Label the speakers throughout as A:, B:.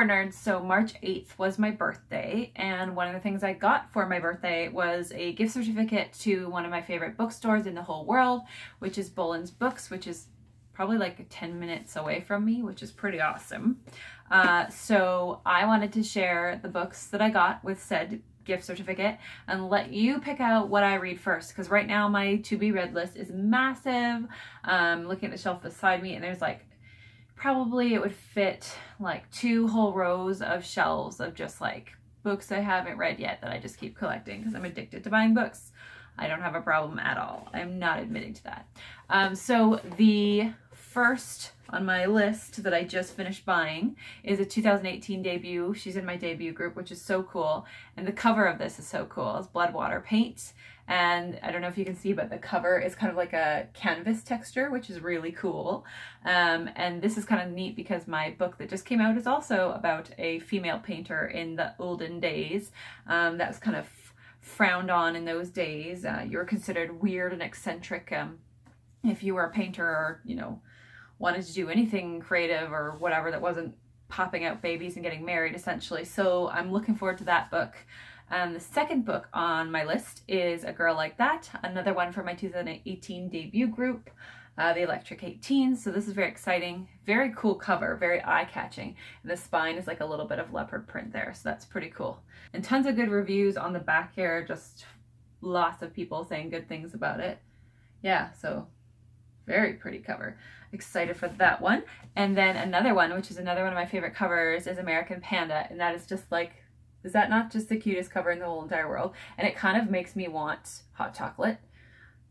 A: WordNerds, so March 8th was my birthday, and one of the things I got for my birthday was a gift certificate to one of my favorite bookstores in the whole world, which is Boland's Books, which is probably like 10 minutes away from me, which is pretty awesome. So I wanted to share the books that I got with said gift certificate and let you pick out what I read first, because right now my to be read list is massive. Looking at the shelf beside me, and there's like probably it would fit like 2 whole rows of shelves of just like books I haven't read yet that I just keep collecting because I'm addicted to buying books. I don't have a problem at all. I'm not admitting to that. So the first on my list that I just finished buying is a 2018 debut. She's in my debut group, which is so cool. And the cover of this is so cool. It's Bloodwater paint. And I don't know if you can see, but the cover is kind of like a canvas texture, which is really cool. And this is kind of neat because my book that just came out is also about a female painter in the olden days. That was kind of frowned on in those days. You were considered weird and eccentric if you were a painter, or, you know, wanted to do anything creative or whatever that wasn't popping out babies and getting married, essentially. So I'm looking forward to that book. The second book on my list is A Girl Like That, another one from my 2018 debut group, the Electric 18. So this is very exciting, very cool cover, very eye-catching. And the spine is like a little bit of leopard print there, so that's pretty cool. And tons of good reviews on the back here, just lots of people saying good things about it. Yeah, so very pretty cover. Excited for that one. And then another one, which is another one of my favorite covers, is American Panda, and that is just like, is that not just the cutest cover in the whole entire world? And it kind of makes me want hot chocolate,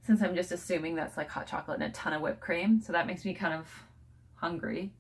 A: since I'm just assuming that's like hot chocolate and a ton of whipped cream. So that makes me kind of hungry.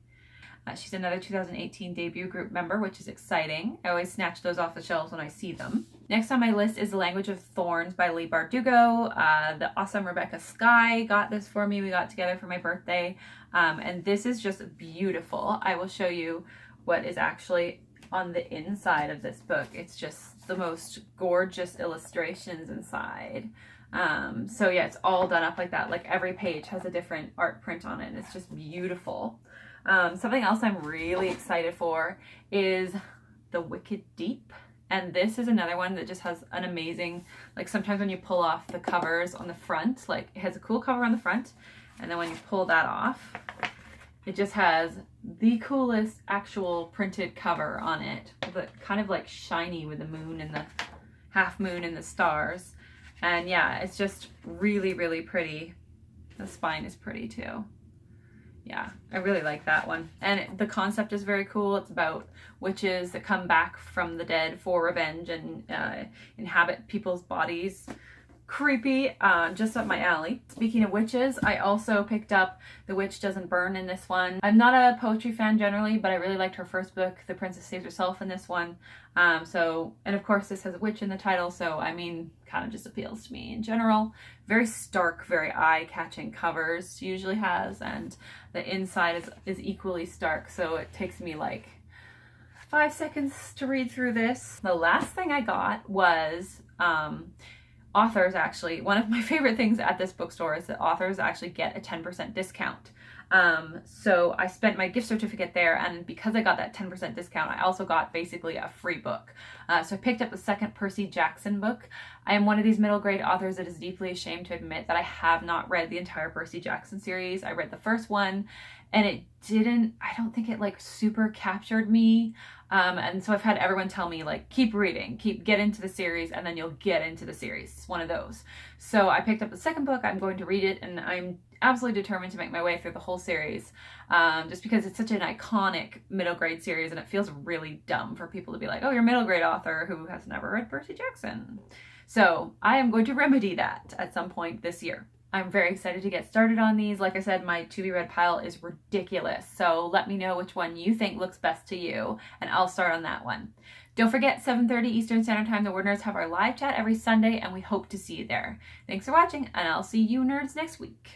A: She's another 2018 debut group member, which is exciting. I always snatch those off the shelves when I see them. Next on my list is The Language of Thorns by Leigh Bardugo. The awesome Rebecca Skye got this for me. We got together for my birthday. And this is just beautiful. I will show you what is actually on the inside of this book. It's just the most gorgeous illustrations inside. So yeah, it's all done up like that. Like every page has a different art print on it, and it's just beautiful. Something else I'm really excited for is The Wicked Deep. And this is another one that just has an amazing, like sometimes when you pull off the covers on the front, like it has a cool cover on the front, and then when you pull that off, it just has the coolest actual printed cover on it, but kind of like shiny with the moon and the half moon and the stars. And yeah, it's just really, really pretty. The spine is pretty too. Yeah, I really like that one. And the concept is very cool. It's about witches that come back from the dead for revenge and inhabit people's bodies. Creepy, just up my alley. Speaking of witches, I also picked up The Witch Doesn't Burn in this one. I'm not a poetry fan generally, but I really liked her first book, The Princess Saves Herself, in this one. And of course this has a witch in the title, so I mean, kind of just appeals to me in general. Very stark, very eye-catching covers usually has, and the inside is equally stark, so it takes me like 5 seconds to read through this. The last thing I got was authors. Actually, one of my favorite things at this bookstore is that authors actually get a 10% discount. So I spent my gift certificate there, and because I got that 10% discount, I also got basically a free book. So I picked up the second Percy Jackson book. I am one of these middle grade authors that is deeply ashamed to admit that I have not read the entire Percy Jackson series. I read the first one, and I don't think it like super captured me. And so I've had everyone tell me like, keep reading, get into the series, and then you'll get into the series. It's one of those. So I picked up the second book. I'm going to read it, and I'm absolutely determined to make my way through the whole series, just because it's such an iconic middle grade series, and it feels really dumb for people to be like, oh, you're a middle grade author who has never read Percy Jackson. So I am going to remedy that at some point this year. I'm very excited to get started on these. Like I said, my to be read pile is ridiculous. So let me know which one you think looks best to you, and I'll start on that one. Don't forget, 7:30 Eastern Standard Time, the WordNerds have our live chat every Sunday, and we hope to see you there. Thanks for watching, and I'll see you nerds next week.